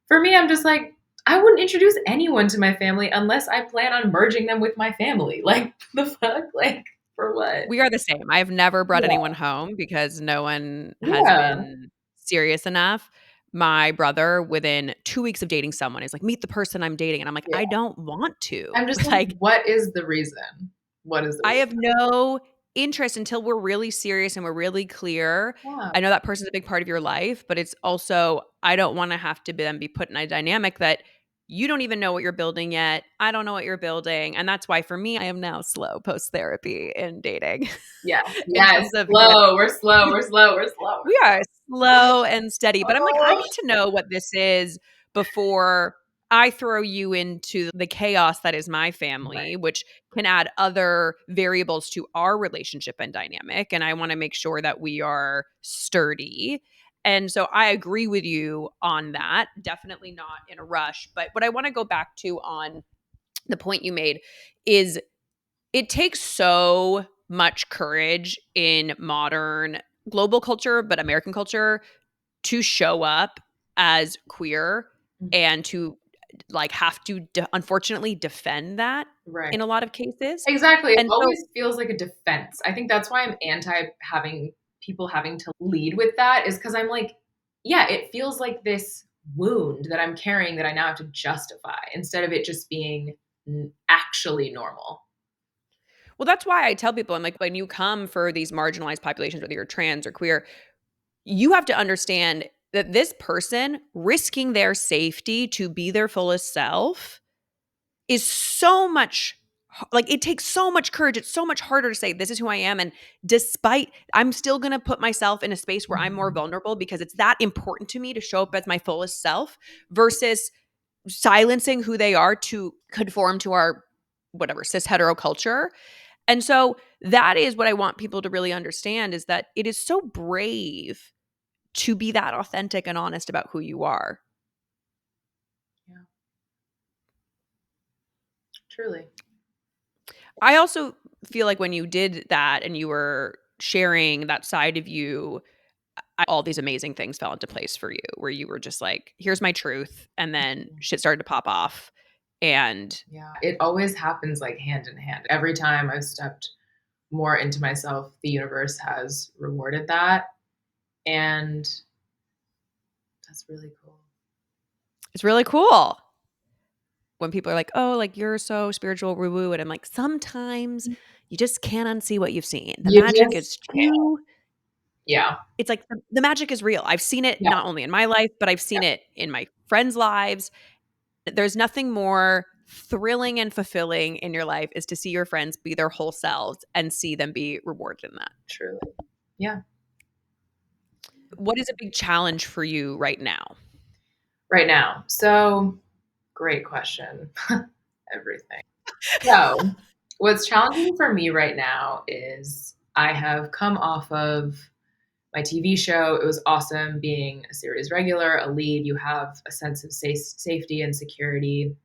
For me, I'm just like, I wouldn't introduce anyone to my family unless I plan on merging them with my family. Like, the fuck? Like, for what? We are the same. I've never brought Yeah. anyone home because no one has Yeah. been serious enough. My brother, within 2 weeks of dating someone, is like, "Meet the person I'm dating." And I'm like, Yeah. "I don't want to." I'm just like, Like, what is the reason? What is the I reason? have no interest until we're really serious and we're really clear. Yeah. I know that person's a big part of your life, but it's also, I don't want to have to then be put in a dynamic that you don't even know what you're building yet. I don't know what you're building. And that's why for me, I am now slow post therapy in dating Yeah. in Yes. terms of, Slow. We're slow. We're slow. We're slow. we are slow and steady, but I'm like, I Oh. need to know what this is before I throw you into the chaos that is my family, Right. which can add other variables to our relationship and dynamic. And I want to make sure that we are sturdy. And so I agree with you on that. Definitely not in a rush. But what I want to go back to on the point you made is it takes so much courage in modern global culture, but American culture, to show up as queer and to like have to unfortunately defend that Right. in a lot of cases. Exactly. It And so always feels like a defense. I think that's why I'm anti having people having to lead with that, is because I'm like, yeah, it feels like this wound that I'm carrying that I now have to justify instead of it just being actually normal. well, that's why I tell people, I'm like, when you come for these marginalized populations, whether you're trans or queer, you have to understand that this person risking their safety to be their fullest self is so much, like, it takes so much courage. It's so much harder to say, this is who I am. And despite, I'm still going to put myself in a space where I'm more Mhm. vulnerable because it's that important to me to show up as my fullest self versus silencing who they are to conform to our whatever cis hetero culture. And so that is what I want people to really understand, is that it is so brave to be that authentic and honest about who you are. Yeah, truly. I also feel like when you did that and you were sharing that side of you, all these amazing things fell into place for you, where you were just like, here's my truth. And then shit started to pop off. And Yeah, it always happens like hand in hand. Every time I've stepped more into myself, the universe has rewarded that. And that's really cool. it's really cool when people are like, oh, like you're so spiritual, woo woo. And I'm like, sometimes you just can't unsee what you've seen. The You magic just is can't. too, Yeah. it's like the magic is real. I've seen it Yeah. not only in my life, but I've Yeah. seen it in my friends' lives. There's nothing more thrilling and fulfilling in your life is to see your friends be their whole selves and see them be rewarded in that. Truly. Yeah. What is a big challenge for you right now? Right now. So, great question. Everything. So, what's challenging for me right now is I have come off of my TV show. It was awesome being a series regular, a lead. You have a sense of safety and security.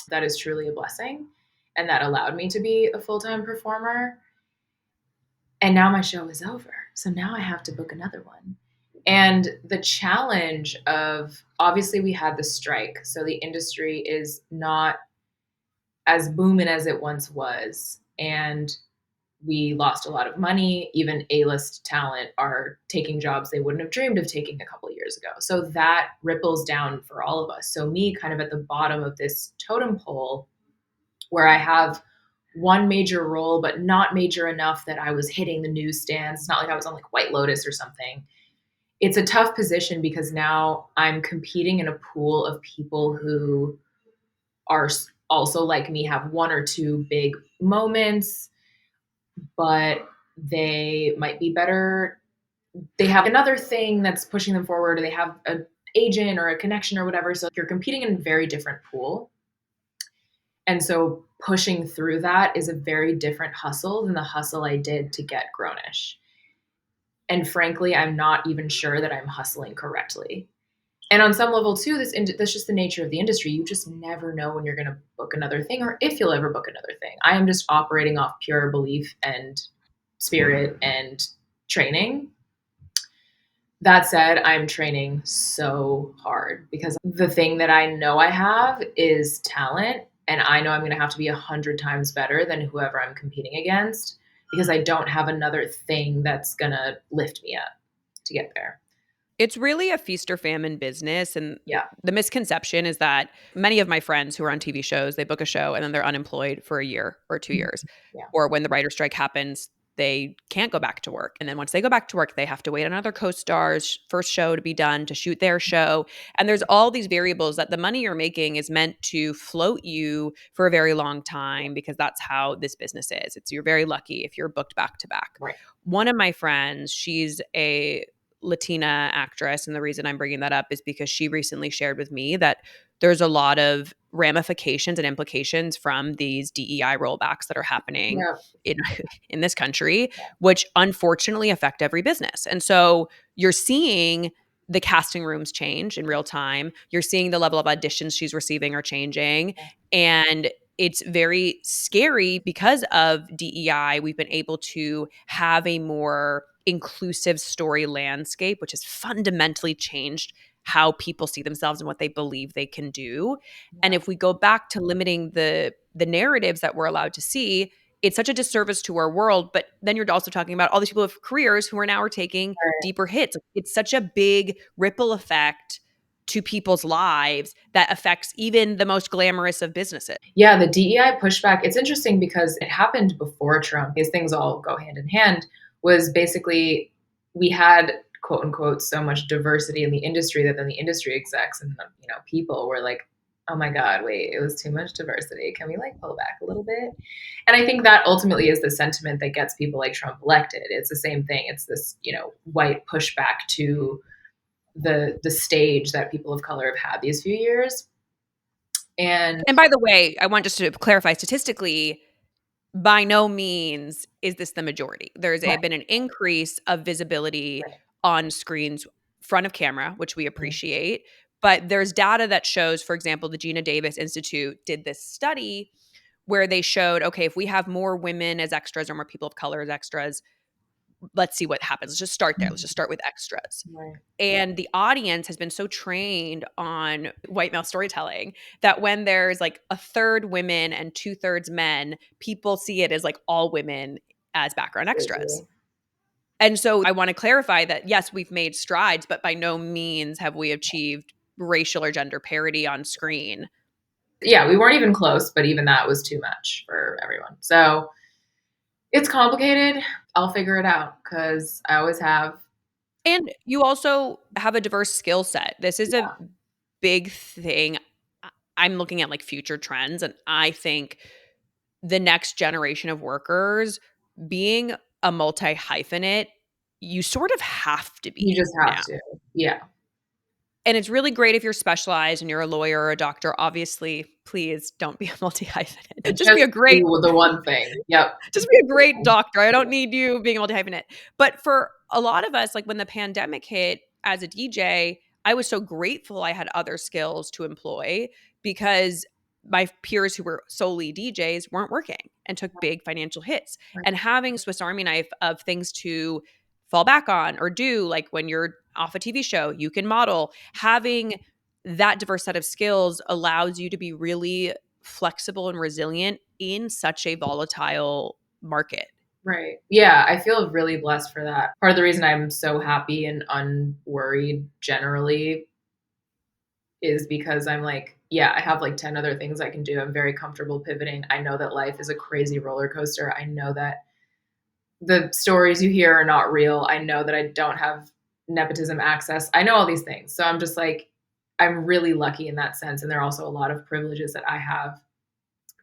That is truly a blessing. And that allowed me to be a full time performer. And now my show is over. So now I have to book another one. And the challenge of, obviously, we had the strike. So the industry is not as booming as it once was. And we lost a lot of money. Even A-list talent are taking jobs they wouldn't have dreamed of taking a couple of years ago. So that ripples down for all of us. So me kind of at the bottom of this totem pole, where I have one major role, but not major enough that I was hitting the newsstands. It's not like I was on like White Lotus or something. It's a tough position because now I'm competing in a pool of people who are also like me, have one or two big moments, but they might be better. They have another thing that's pushing them forward, or they have an agent or a connection or whatever. So you're competing in a very different pool. And so pushing through that is a very different hustle than the hustle I did to get Grownish. And frankly, I'm not even sure that I'm hustling correctly. And on some level too, that's just the nature of the industry. You just never know when you're going to book another thing or if you'll ever book another thing. I am just operating off pure belief and spirit and training That said, I'm training so hard because the thing that I know I have is talent, and I know I'm going to have to be 100 times better than whoever I'm competing against because I don't have another thing that's going to lift me up to get there. It's really a feast or famine business. And Yeah. the misconception is that many of my friends who are on TV shows, they book a show and then they're unemployed for a year or 2 years. Yeah. Or when the writer strike happens, they can't go back to work. And then once they go back to work, they have to wait on another co-star's first show to be done to shoot their show. And there's all these variables that the money you're making is meant to float you for a very long time because that's how this business is. You're very lucky if you're booked back to back. Right. One of my friends, she's a Latina actress. And the reason I'm bringing that up is because she recently shared with me that there's a lot of ramifications and implications from these DEI rollbacks that are happening Yeah. in this country, which unfortunately affect every business. And so you're seeing the casting rooms change in real time. You're seeing the level of auditions she's receiving are changing. And it's very scary because of DEI. We've been able to have a more inclusive story landscape, which has fundamentally changed how people see themselves and what they believe they can do. And if we go back to limiting the narratives that we're allowed to see, it's such a disservice to our world. But then you're also talking about all these people with careers who are now taking deeper hits. It's such a big ripple effect to people's lives that affects even the most glamorous of businesses. Yeah, the DEI pushback, it's interesting because it happened before Trump. These things all go hand in hand. Was basically we had quote unquote so much diversity in the industry that then the industry execs and people were like, oh my God, wait, it was too much diversity. Can we like pull back a little bit? And I think that ultimately is the sentiment that gets people like Trump elected. It's the same thing. It's this, white pushback to the stage that people of color have had these few years. And by the way, I want just to clarify statistically, by no means is this the majority. There's been an increase of visibility on screens, front of camera, which we appreciate. But there's data that shows, for example, the Gina Davis Institute did this study where they showed, okay, if we have more women as extras or more people of color as extras, let's see what happens. Let's just start there. Let's just start with extras. Right. And the audience has been so trained on white male storytelling that when there's like a third women and 2/3 men, people see it as like all women as background extras. And so I want to clarify that, yes, we've made strides, but by no means have we achieved racial or gender parity on screen. Yeah, we weren't even close, but even that was too much for everyone. So it's complicated. I'll figure it out because I always have. And you also have a diverse skill set. This is a big thing. I'm looking at like future trends, and I think the next generation of workers being a multi-hyphenate, you sort of have to be. You just have now. to. Yeah. And it's really great if you're specialized and you're a lawyer or a doctor. Obviously, please don't be a multi-hyphenate. Just be a great do the one thing. Yep. Just be a great doctor. I don't need you being a multi-hyphenate. But for a lot of us, like when the pandemic hit as a DJ, I was so grateful I had other skills to employ because my peers who were solely DJs weren't working and took big financial hits. Right. And having a Swiss Army knife of things to fall back on or do, like when you're off a TV show, you can model. Having that diverse set of skills allows you to be really flexible and resilient in such a volatile market. Right. Yeah, I feel really blessed for that. Part of the reason I'm so happy and unworried generally is because I'm like, I have like 10 other things I can do. I'm very comfortable pivoting. I know that life is a crazy roller coaster. I know that the stories you hear are not real. I know that I don't have nepotism access. I know all these things. So I'm just like, I'm really lucky in that sense. And there are also a lot of privileges that I have.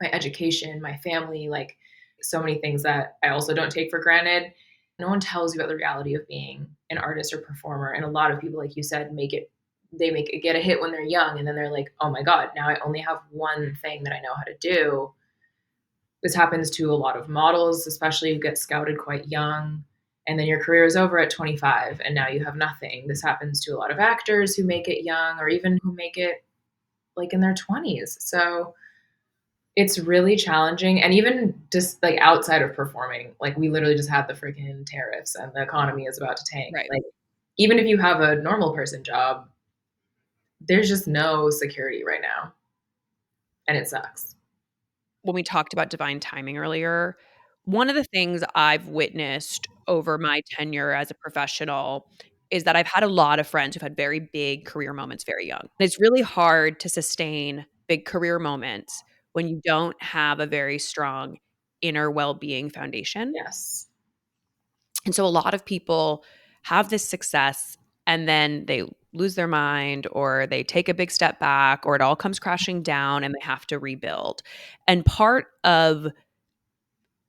My education, my family, like so many things that I also don't take for granted. No one tells you about the reality of being an artist or performer. And a lot of people, like you said, get a hit when they're young. And then they're like, oh my God, now I only have one thing that I know how to do. This happens to a lot of models, especially who get scouted quite young. And then your career is over at 25 and now you have nothing. This happens to a lot of actors who make it young or even who make it like in their 20s. So it's really challenging. And even just like outside of performing, like we literally just had the freaking tariffs and the economy is about to tank. Right. Like even if you have a normal person job, there's just no security right now. And it sucks. When we talked about divine timing earlier, one of the things I've witnessed over my tenure as a professional is that I've had a lot of friends who've had very big career moments very young. It's really hard to sustain big career moments when you don't have a very strong inner well-being foundation. Yes. And so a lot of people have this success and then they lose their mind or they take a big step back or it all comes crashing down and they have to rebuild. And part of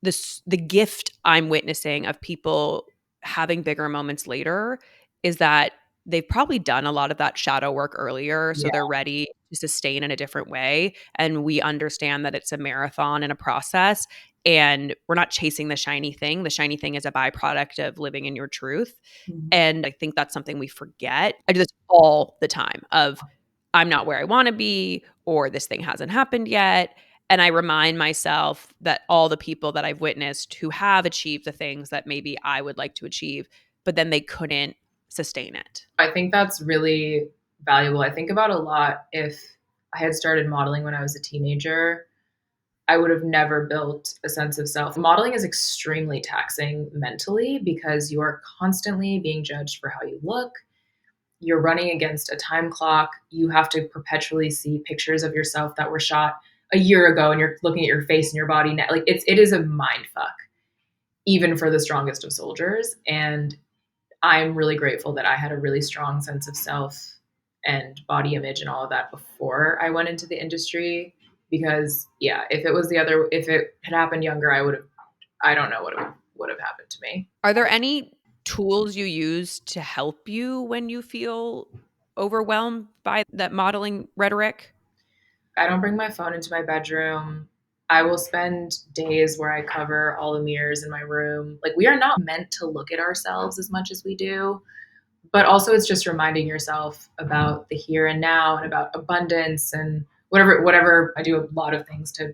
the gift I'm witnessing of people having bigger moments later is that they've probably done a lot of that shadow work earlier, so Yeah. they're ready to sustain in a different way, and we understand that it's a marathon and a process, and we're not chasing the shiny thing. The shiny thing is a byproduct of living in your truth, and I think that's something we forget. I do this all the time of I'm not where I want to be or this thing hasn't happened yet. And I remind myself that all the people that I've witnessed who have achieved the things that maybe I would like to achieve, but then they couldn't sustain it. I think that's really valuable. I think about a lot. If I had started modeling when I was a teenager, I would have never built a sense of self. Modeling is extremely taxing mentally because you are constantly being judged for how you look. You're running against a time clock. You have to perpetually see pictures of yourself that were shot a year ago and you're looking at your face and your body now. Like it is a mind fuck, even for the strongest of soldiers. And I'm really grateful that I had a really strong sense of self and body image and all of that before I went into the industry. Because yeah, if it had happened younger, I don't know what would have happened to me. Are there any tools you use to help you when you feel overwhelmed by that modeling rhetoric? I don't bring my phone into my bedroom. I will spend days where I cover all the mirrors in my room. Like we are not meant to look at ourselves as much as we do. But also it's just reminding yourself about the here and now and about abundance and whatever. I do a lot of things to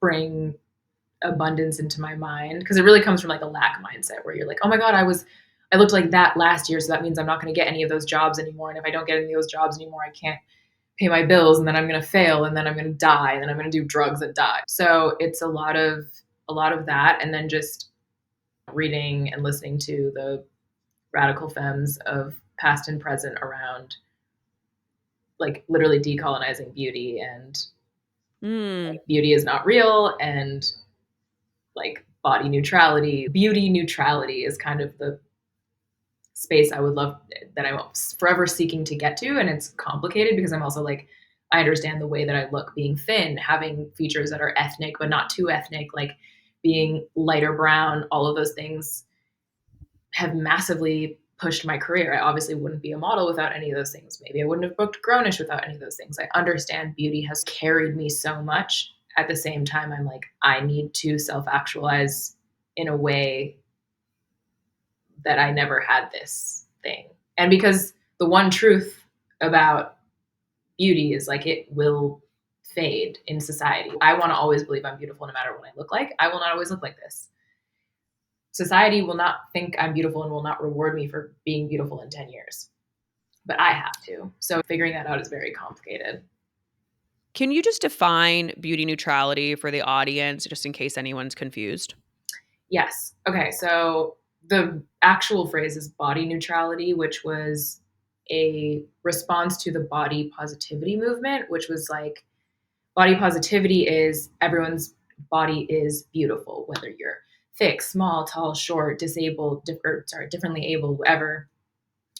bring abundance into my mind because it really comes from like a lack mindset where you're like, oh my god, I looked like that last year, so that means I'm not going to get any of those jobs anymore, and if I don't get any of those jobs anymore, I can't pay my bills, and then I'm going to fail, and then I'm going to die, and then I'm going to do drugs and die. So it's a lot of that, and then just reading and listening to the radical femmes of past and present around like literally decolonizing beauty and like, beauty is not real and like body neutrality. Beauty neutrality is kind of the space I would love that I'm forever seeking to get to. And it's complicated because I'm also like, I understand the way that I look being thin, having features that are ethnic, but not too ethnic, like being lighter brown, all of those things have massively pushed my career. I obviously wouldn't be a model without any of those things. Maybe I wouldn't have booked Grownish without any of those things. I understand beauty has carried me so much. At the same time, I'm like, I need to self-actualize in a way that I never had this thing. And because the one truth about beauty is like it will fade in society. I want to always believe I'm beautiful no matter what I look like. I will not always look like this. Society will not think I'm beautiful and will not reward me for being beautiful in 10 years. But I have to. So figuring that out is very complicated. Can you just define beauty neutrality for the audience, just in case anyone's confused? Yes. Okay. So the actual phrase is body neutrality, which was a response to the body positivity movement, which was like body positivity is everyone's body is beautiful, whether you're thick, small, tall, short, disabled, differently able, whatever,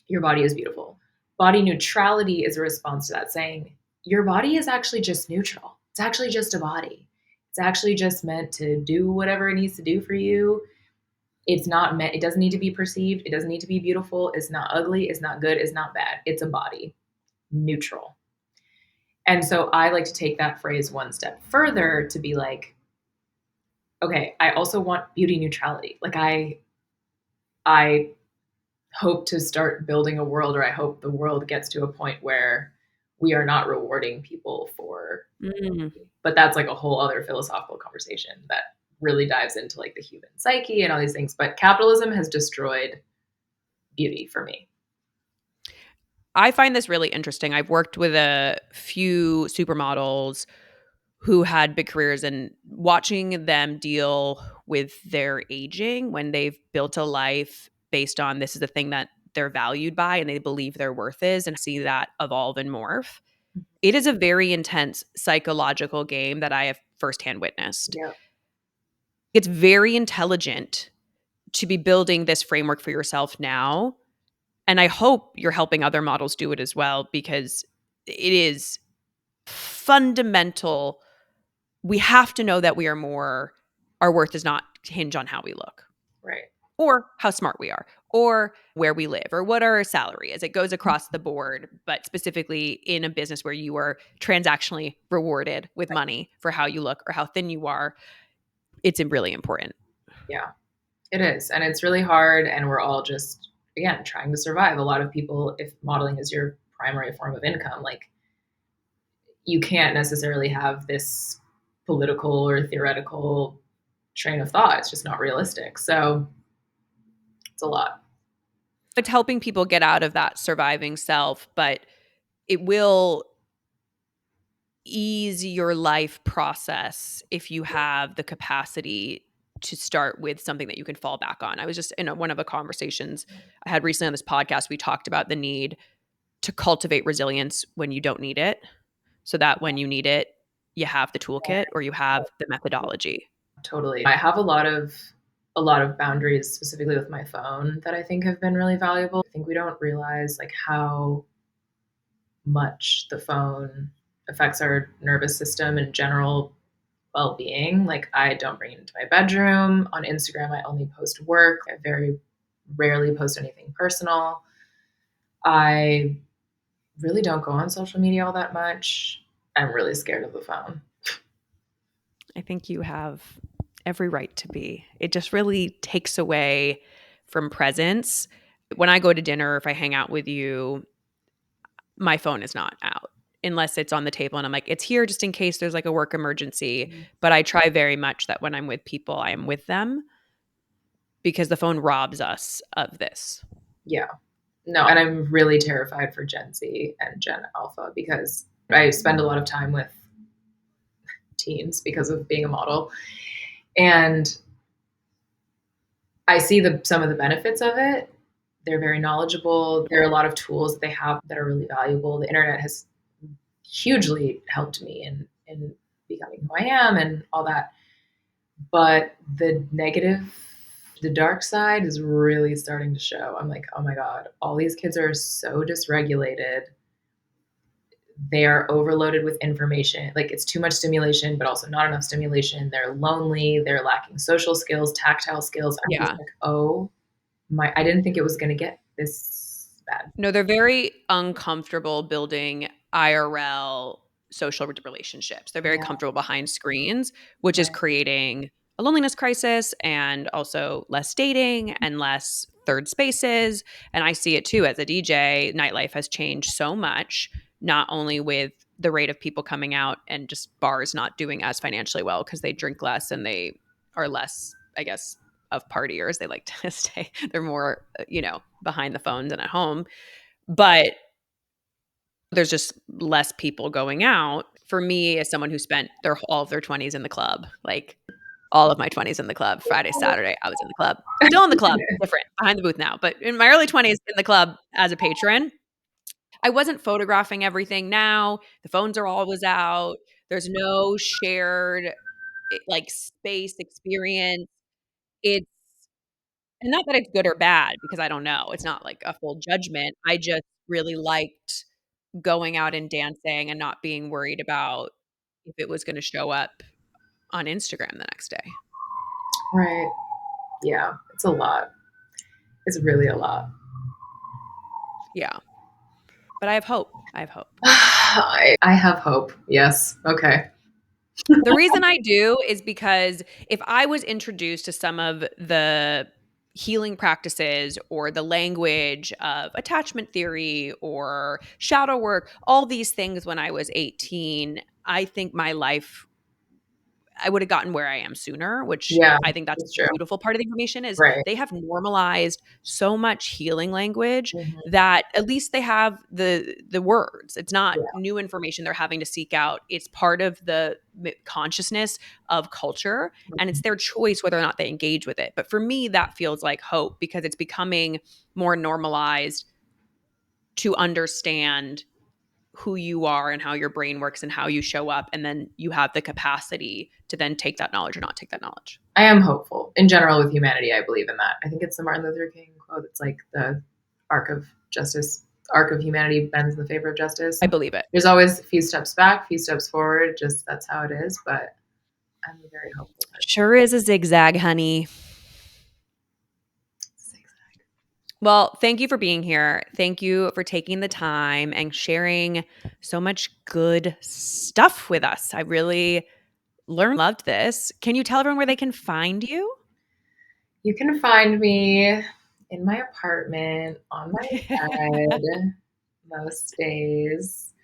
your body is beautiful. Body neutrality is a response to that, saying your body is actually just neutral. It's actually just a body. It's actually just meant to do whatever it needs to do for you. It's not meant, it doesn't need to be perceived. It doesn't need to be beautiful. It's not ugly. It's not good. It's not bad. It's a body. Neutral. And so I like to take that phrase one step further to be like, okay, I also want beauty neutrality. Like I hope to start building a world, or I hope the world gets to a point where we are not rewarding people for, but that's like a whole other philosophical conversation that really dives into like the human psyche and all these things. But capitalism has destroyed beauty for me. I find this really interesting. I've worked with a few supermodels who had big careers, and watching them deal with their aging when they've built a life based on this is the thing that they're valued by and they believe their worth is, and see that evolve and morph. It is a very intense psychological game that I have firsthand witnessed. Yeah. It's very intelligent to be building this framework for yourself now. And I hope you're helping other models do it as well, because it is fundamental. We have to know that we are more, our worth does not hinge on how we look Right. or how smart we are or where we live or what our salary is. It goes across the board, but specifically in a business where you are transactionally rewarded with money for how you look or how thin you are, it's really important. Yeah, it is. And it's really hard. And we're all just, again, trying to survive. A lot of people, if modeling is your primary form of income, like you can't necessarily have this political or theoretical train of thought. It's just not realistic. So it's a lot. It's helping people get out of that surviving self, but it will ease your life process if you have the capacity to start with something that you can fall back on. I was just in one of the conversations I had recently on this podcast. We talked about the need to cultivate resilience when you don't need it, so that when you need it, you have the toolkit or you have the methodology. Totally. I have a lot of boundaries specifically with my phone that I think have been really valuable. I think we don't realize like how much the phone affects our nervous system and general well-being. Like I don't bring it into my bedroom. On Instagram, I only post work. I very rarely post anything personal. I really don't go on social media all that much. I'm really scared of the phone. I think you have every right to be. It just really takes away from presence. When I go to dinner, if I hang out with you, my phone is not out unless it's on the table and I'm like, it's here just in case there's like a work emergency. But I try very much that when I'm with people, I am with them, because the phone robs us of this. Yeah. No, and I'm really terrified for Gen Z and Gen Alpha because I spend a lot of time with teens because of being a model. And I see some of the benefits of it. They're very knowledgeable. There are a lot of tools that they have that are really valuable. The internet has hugely helped me in becoming who I am and all that. But the negative, the dark side is really starting to show. I'm like, oh my God, all these kids are so dysregulated. They are overloaded with information. Like it's too much stimulation, but also not enough stimulation. They're lonely. They're lacking social skills, tactile skills. I'm just like, oh my, I didn't think it was going to get this bad. No, they're very uncomfortable building IRL social relationships. They're very Yeah. comfortable behind screens, which is creating a loneliness crisis and also less dating and less third spaces. And I see it too as a DJ. Nightlife has changed so much, not only with the rate of people coming out and just bars not doing as financially well because they drink less and they are less, I guess, of partiers. They like to stay, they're more, behind the phones and at home. But there's just less people going out. For me, as someone who spent all of their 20s in the club, like all of my 20s in the club, Friday, Saturday, I was in the club. Still in the club, different, behind the booth now. But in my early 20s in the club as a patron, I wasn't photographing everything. Now the phones are always out. There's no shared like space experience. It's And not that it's good or bad, because I don't know. It's not like a full judgment. I just really liked going out and dancing and not being worried about if it was gonna show up on Instagram the next day. Right. Yeah. It's a lot. It's really a lot. Yeah. But I have hope. I have hope. I have hope. Yes. Okay. The reason I do is because if I was introduced to some of the healing practices or the language of attachment theory or shadow work, all these things when I was 18, I think my life I would have gotten where I am sooner, which Yeah, I think that's that's the true. beautiful part of the information is Right. they have normalized so much healing language Mhm. that at least they have the words. It's not Yeah. new information they're having to seek out. It's part of the consciousness of culture, and it's their choice whether or not they engage with it. But for me, that feels like hope because it's becoming more normalized to understand who you are and how your brain works and how you show up, and then you have the capacity to then take that knowledge or not take that knowledge. I am hopeful. In general with humanity, I believe in that. I think it's the Martin Luther King quote. It's like the arc of justice, arc of humanity bends in the favor of justice. I believe it. There's always a few steps back, few steps forward. Just that's how it is. But I'm a very hopeful person. Sure is a zigzag, honey. Well, thank you for being here. Thank you for taking the time and sharing so much good stuff with us. I really loved this. Can you tell everyone where they can find you? You can find me in my apartment on my bed most days.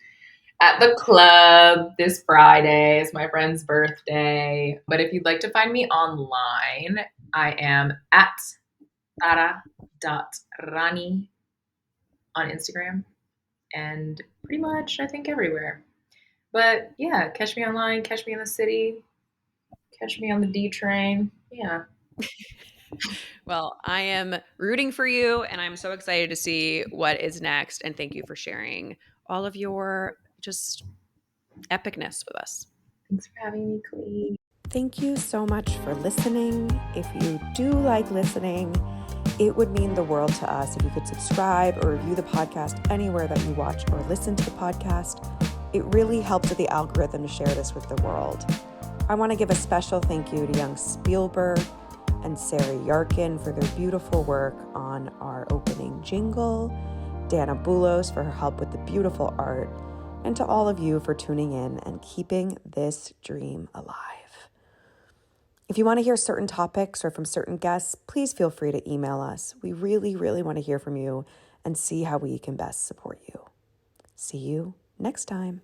At the club this Friday is my friend's birthday. But if you'd like to find me online, I am at Tara.Raani on Instagram and pretty much I think everywhere. But yeah, catch me online, catch me in the city, catch me on the D train. Yeah. Well, I am rooting for you and I'm so excited to see what is next. And thank you for sharing all of your just epicness with us. Thanks for having me, Clee. Thank you so much for listening. If you do like listening, it would mean the world to us if you could subscribe or review the podcast anywhere that you watch or listen to the podcast. It really helps with the algorithm to share this with the world. I want to give a special thank you to young Spielberg and Sarah Yarkin for their beautiful work on our opening jingle, Dana Boulos for her help with the beautiful art, and to all of you for tuning in and keeping this dream alive. If you want to hear certain topics or from certain guests, please feel free to email us. We really, really want to hear from you and see how we can best support you. See you next time.